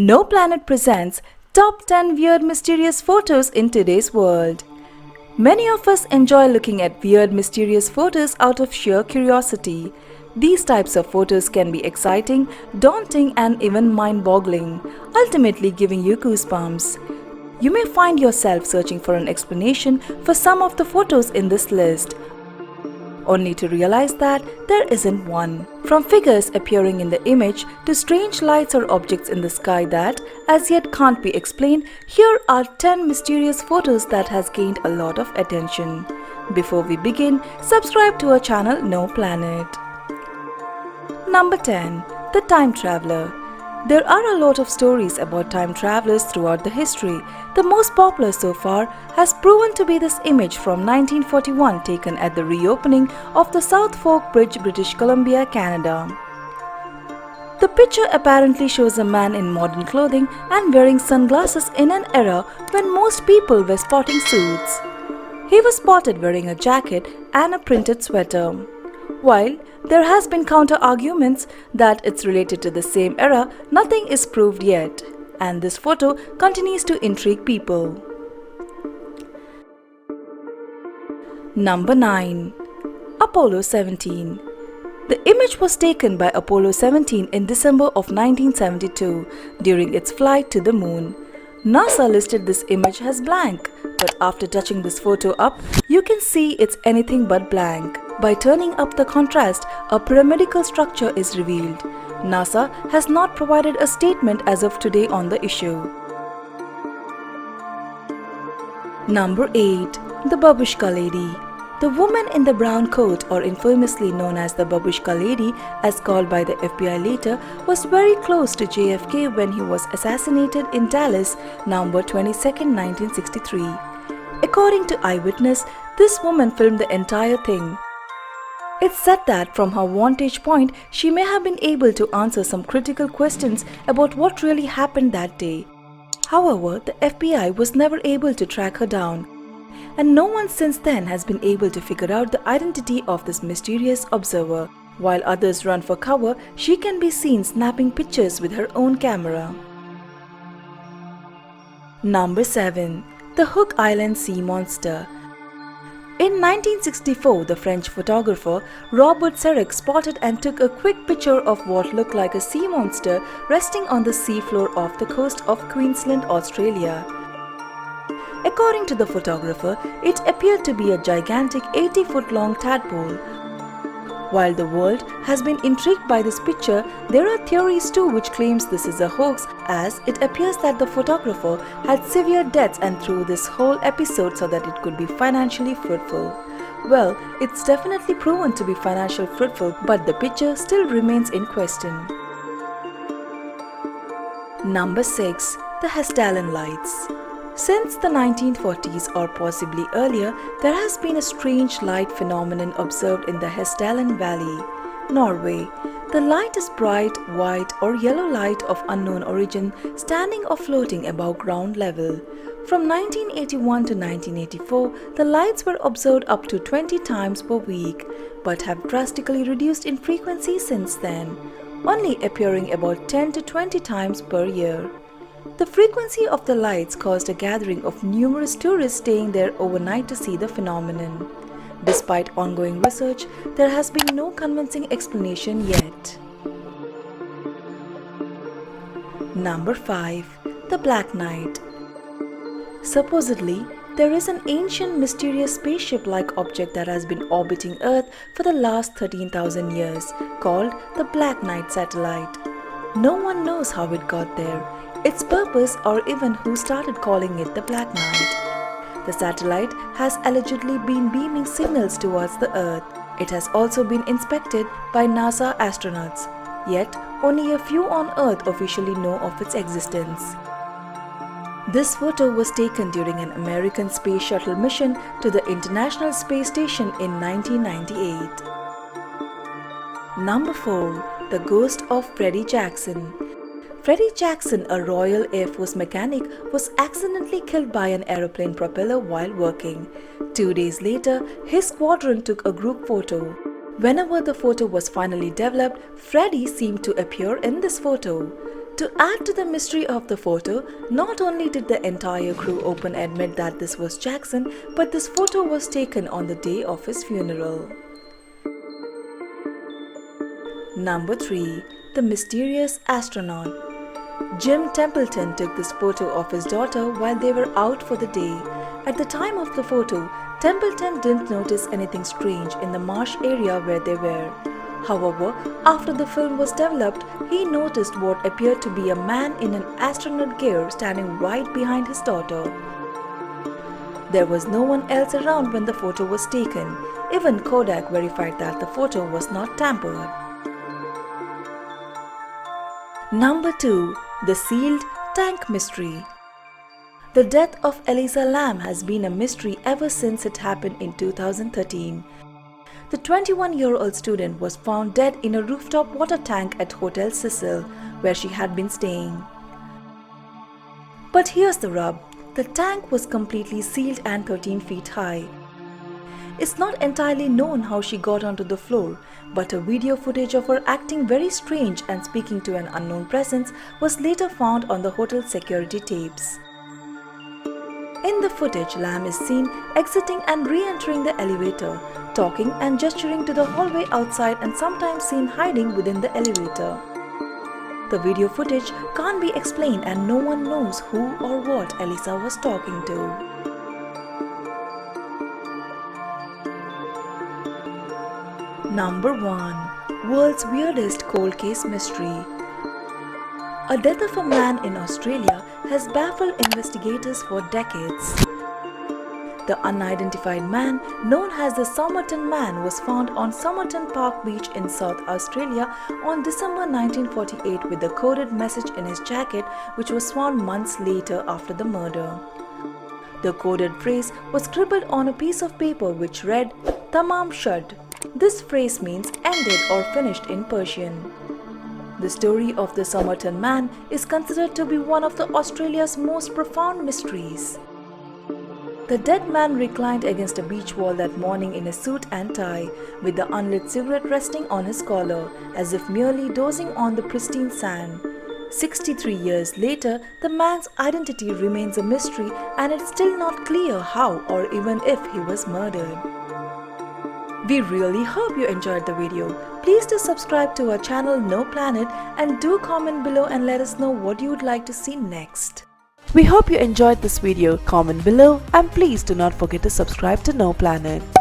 KnowPlanet presents Top 10 Weird Mysterious Photos in Today's World. Many of us enjoy looking at weird mysterious photos out of sheer curiosity. These types of photos can be exciting, daunting and even mind-boggling, ultimately giving you goosebumps. You may find yourself searching for an explanation for some of the photos in this list, only to realize that there isn't one. From figures appearing in the image to strange lights or objects in the sky that as yet can't be explained, here are 10 mysterious photos that has gained a lot of attention. Before we begin, subscribe to our channel KnowPlanet. Number 10. The Time Traveler. There are a lot of stories about time travelers throughout the history. The most popular so far has proven to be this image from 1941 taken at the reopening of the South Fork Bridge, British Columbia, Canada. The picture apparently shows a man in modern clothing and wearing sunglasses in an era when most people were sporting suits. He was spotted wearing a jacket and a printed sweater. While there has been counter-arguments that it's related to the same era, nothing is proved yet, and this photo continues to intrigue people. Number 9. Apollo 17. The image was taken by Apollo 17 in December of 1972 during its flight to the moon. NASA listed this image as blank, but after touching this photo up, you can see it's anything but blank. By turning up the contrast, a pyramidal structure is revealed. NASA has not provided a statement as of today on the issue. Number 8. The Babushka Lady. The woman in the brown coat, or infamously known as the Babushka Lady, as called by the FBI later, was very close to JFK when he was assassinated in Dallas, November 22, 1963. According to eyewitness, this woman filmed the entire thing. It's said that from her vantage point, she may have been able to answer some critical questions about what really happened that day. However, the FBI was never able to track her down, and no one since then has been able to figure out the identity of this mysterious observer. While others run for cover, she can be seen snapping pictures with her own camera. Number 7. The Hook Island Sea Monster. In 1964, the French photographer Robert Serrec spotted and took a quick picture of what looked like a sea monster resting on the seafloor off the coast of Queensland, Australia. According to the photographer, it appeared to be a gigantic 80-foot-long tadpole. While the world has been intrigued by this picture, there are theories too which claims this is a hoax, as it appears that the photographer had severe debts and threw this whole episode so that it could be financially fruitful. Well, it's definitely proven to be financially fruitful, but the picture still remains in question. Number 6. The HESSDALEN Lights. Since the 1940s or possibly earlier, there has been a strange light phenomenon observed in the HESSDALEN Valley, Norway. The light is bright, white or yellow light of unknown origin, standing or floating above ground level. From 1981 to 1984, the lights were observed up to 20 times per week, but have drastically reduced in frequency since then, only appearing about 10 to 20 times per year. The frequency of the lights caused a gathering of numerous tourists staying there overnight to see the phenomenon. Despite ongoing research, there has been no convincing explanation yet. Number 5. The Black Knight. Supposedly, there is an ancient mysterious spaceship-like object that has been orbiting Earth for the last 13,000 years, called the Black Knight satellite. No one knows how it got there, its purpose, or even who started calling it the Black Knight. The satellite has allegedly been beaming signals towards the Earth. It has also been inspected by NASA astronauts, yet only a few on Earth officially know of its existence. This photo was taken during an American space shuttle mission to the International Space Station in 1998. Number 4. The Ghost of Freddie Jackson. Freddie Jackson, a Royal Air Force mechanic, was accidentally killed by an aeroplane propeller while working. 2 days later, his squadron took a group photo. Whenever the photo was finally developed, Freddie seemed to appear in this photo. To add to the mystery of the photo, not only did the entire crew open admit that this was Jackson, but this photo was taken on the day of his funeral. Number 3. The Mysterious Astronaut. Jim Templeton took this photo of his daughter while they were out for the day. At the time of the photo, Templeton didn't notice anything strange in the marsh area where they were. However, after the film was developed, he noticed what appeared to be a man in an astronaut gear standing right behind his daughter. There was no one else around when the photo was taken. Even Kodak verified that the photo was not tampered. Number 2. The Sealed Tank Mystery. The death of Elisa Lam has been a mystery ever since it happened in 2013. The 21-year-old student was found dead in a rooftop water tank at Hotel Cecil, where she had been staying. But here's the rub. The tank was completely sealed and 13 feet high. It's not entirely known how she got onto the floor, but a video footage of her acting very strange and speaking to an unknown presence was later found on the hotel's security tapes. In the footage, Lam is seen exiting and re-entering the elevator, talking and gesturing to the hallway outside, and sometimes seen hiding within the elevator. The video footage can't be explained and no one knows who or what Elisa was talking to. Number 1. World's Weirdest Cold Case Mystery. A death of a man in Australia has baffled investigators for decades. The unidentified man, known as the Somerton Man, was found on Somerton Park Beach in South Australia on December 1948 with a coded message in his jacket, which was found months later after the murder. The coded phrase was scribbled on a piece of paper which read, "Tamam shud." This phrase means ended or finished in Persian. The story of the Somerton Man is considered to be one of Australia's most profound mysteries. The dead man reclined against a beach wall that morning in a suit and tie, with the unlit cigarette resting on his collar, as if merely dozing on the pristine sand. 63 years later, the man's identity remains a mystery, and it's still not clear how or even if he was murdered. We really hope you enjoyed the video. Please do subscribe to our channel KnowPlanet and do comment below and let us know what you would like to see next. We hope you enjoyed this video. Comment below and please do not forget to subscribe to KnowPlanet.